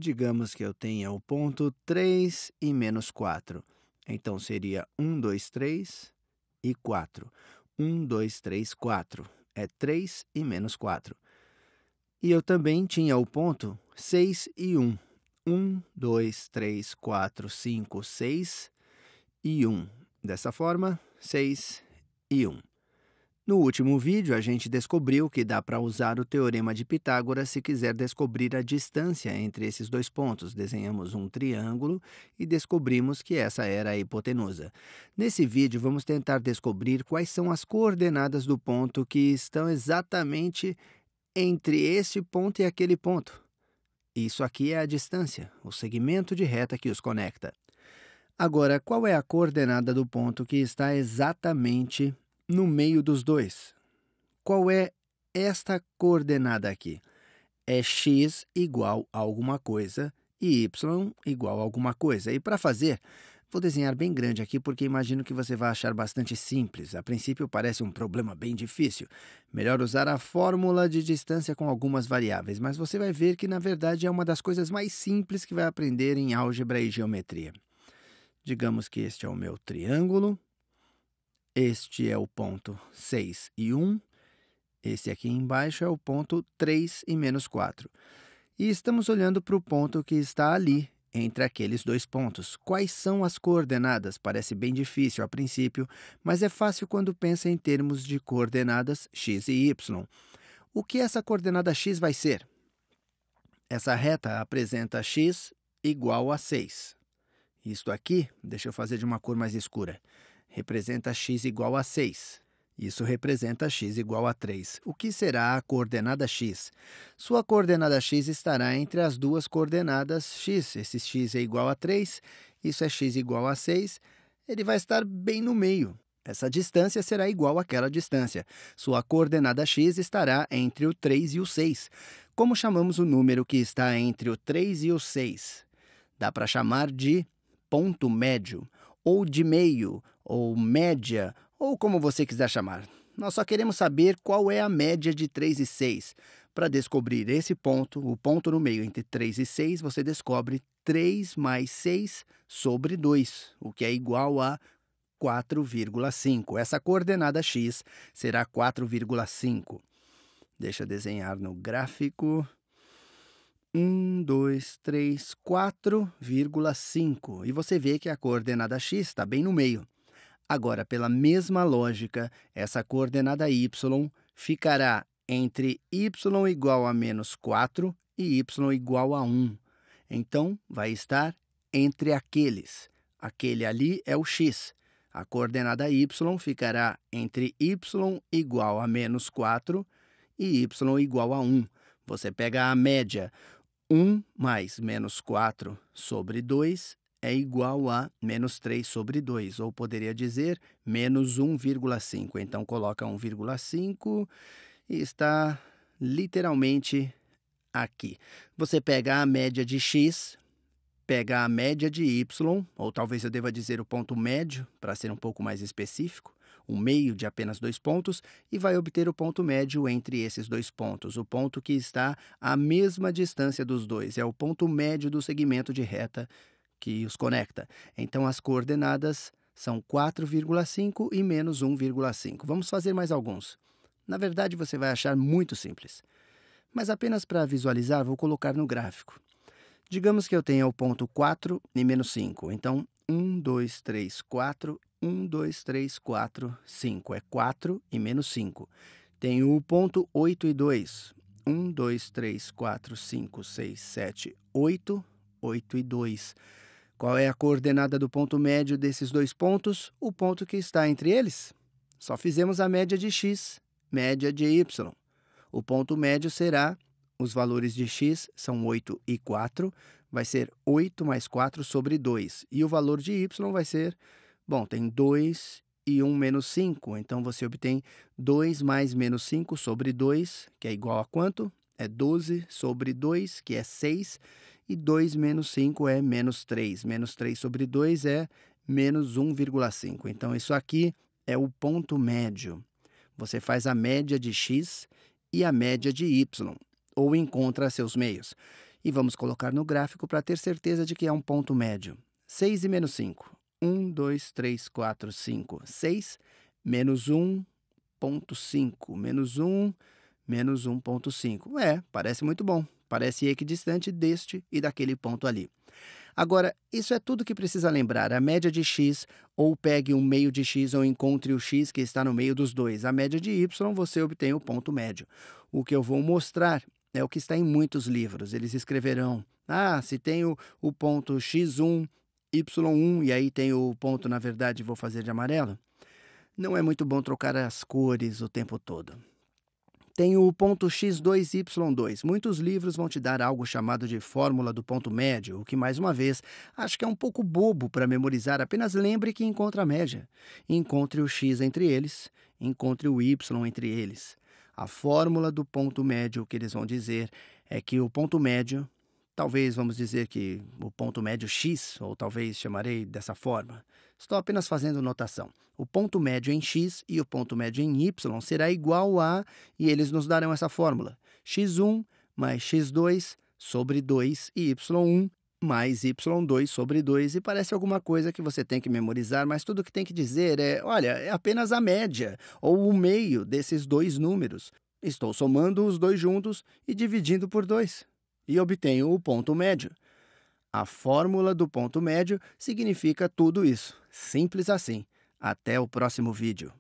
Digamos que eu tenha o ponto 3 e menos 4. Então, seria 1, 2, 3 e 4. 1, 2, 3, 4. É 3 e menos 4. E eu também tinha o ponto 6 e 1. 1, 2, 3, 4, 5, 6 e 1. Dessa forma, 6 e 1. No último vídeo, a gente descobriu que dá para usar o Teorema de Pitágoras se quiser descobrir a distância entre esses dois pontos. Desenhamos um triângulo e descobrimos que essa era a hipotenusa. Nesse vídeo, vamos tentar descobrir quais são as coordenadas do ponto que estão exatamente entre esse ponto e aquele ponto. Isso aqui é a distância, o segmento de reta que os conecta. Agora, qual é a coordenada do ponto que está exatamente no meio dos dois? Qual é esta coordenada aqui? É x igual a alguma coisa e y igual a alguma coisa. E para fazer, vou desenhar bem grande aqui porque imagino que você vai achar bastante simples. A princípio parece um problema bem difícil. Melhor usar a fórmula de distância com algumas variáveis, mas você vai ver que na verdade é uma das coisas mais simples que vai aprender em álgebra e geometria. Digamos que este é o meu triângulo. Este é o ponto 6 e 1. Esse aqui embaixo é o ponto 3 e menos 4. E estamos olhando para o ponto que está ali, entre aqueles dois pontos. Quais são as coordenadas? Parece bem difícil a princípio, mas é fácil quando pensa em termos de coordenadas x e y. O que essa coordenada x vai ser? Essa reta apresenta x igual a 6. Isto aqui, deixa eu fazer de uma cor mais escura, representa x igual a 6. Isso representa x igual a 3. O que será a coordenada x? Sua coordenada x estará entre as duas coordenadas x. Esse x é igual a 3, isso é x igual a 6. Ele vai estar bem no meio. Essa distância será igual àquela distância. Sua coordenada x estará entre o 3 e o 6. Como chamamos o número que está entre o 3 e o 6? Dá para chamar de ponto médio, ou de meio, ou média, ou como você quiser chamar. Nós só queremos saber qual é a média de 3 e 6. Para descobrir esse ponto, o ponto no meio entre 3 e 6, você descobre 3 mais 6 sobre 2, o que é igual a 4,5. Essa coordenada x será 4,5. Deixa eu desenhar no gráfico. 1, 2, 3, 4,5. E você vê que a coordenada x está bem no meio. Agora, pela mesma lógica, essa coordenada y ficará entre y igual a menos 4 e y igual a 1. Então, vai estar entre aqueles. Aquele ali é o x. A coordenada y ficará entre y igual a menos 4 e y igual a 1. Você pega a média. 1 mais menos 4 sobre 2 é igual a menos 3 sobre 2, ou poderia dizer menos 1,5. Então, coloca 1,5 e está literalmente aqui. Você pega a média de x, pega a média de y, ou talvez eu deva dizer o ponto médio, para ser um pouco mais específico, o meio de apenas dois pontos, e vai obter o ponto médio entre esses dois pontos, o ponto que está à mesma distância dos dois. É o ponto médio do segmento de reta que os conecta. Então, as coordenadas são 4,5 e menos 1,5. Vamos fazer mais alguns. Na verdade, você vai achar muito simples. Mas apenas para visualizar, vou colocar no gráfico. Digamos que eu tenha o ponto 4 e menos 5. Então, 1, 2, 3, 4, 1, 2, 3, 4, 5. É 4 e menos 5. Tenho o ponto 8 e 2. 1, 2, 3, 4, 5, 6, 7, 8. 8 e 2. Qual é a coordenada do ponto médio desses dois pontos? O ponto que está entre eles. Só fizemos a média de x, média de y. O ponto médio será, os valores de x são 8 e 4, vai ser 8 mais 4 sobre 2. E o valor de y vai ser, bom, tem 2 e 1 menos 5. Então, você obtém 2 mais menos 5 sobre 2, que é igual a quanto? É 12 sobre 2, que é 6. E 2 menos 5 é menos 3. Menos 3 sobre 2 é menos 1,5. Então, isso aqui é o ponto médio. Você faz a média de x e a média de y, ou encontra seus meios. E vamos colocar no gráfico para ter certeza de que é um ponto médio. 6 e menos 5. 1, 2, 3, 4, 5, 6, menos 1,5, menos 1, menos 1,5. Parece muito bom. Parece equidistante deste e daquele ponto ali. Agora, isso é tudo que precisa lembrar. A média de x, ou pegue um meio de x ou encontre o x que está no meio dos dois. A média de y, você obtém o ponto médio. O que eu vou mostrar é o que está em muitos livros. Eles escreverão, se tem o ponto x1, y1, e aí tem o ponto, na verdade, vou fazer de amarelo. Não é muito bom trocar as cores o tempo todo. Tem o ponto x2, y2. Muitos livros vão te dar algo chamado de fórmula do ponto médio, o que, mais uma vez, acho que é um pouco bobo para memorizar. Apenas lembre que encontra a média. Encontre o x entre eles, encontre o y entre eles. A fórmula do ponto médio, o que eles vão dizer, é que o ponto médio, talvez vamos dizer que o ponto médio x, ou talvez chamarei dessa forma. Estou apenas fazendo notação. O ponto médio em x e o ponto médio em y será igual a, e eles nos darão essa fórmula, x1 mais x2 sobre 2 e y1 mais y2 sobre 2. E parece alguma coisa que você tem que memorizar, mas tudo que tem que dizer é apenas a média, ou o meio desses dois números. Estou somando os dois juntos e dividindo por 2. E obtenho o ponto médio. A fórmula do ponto médio significa tudo isso. Simples assim. Até o próximo vídeo.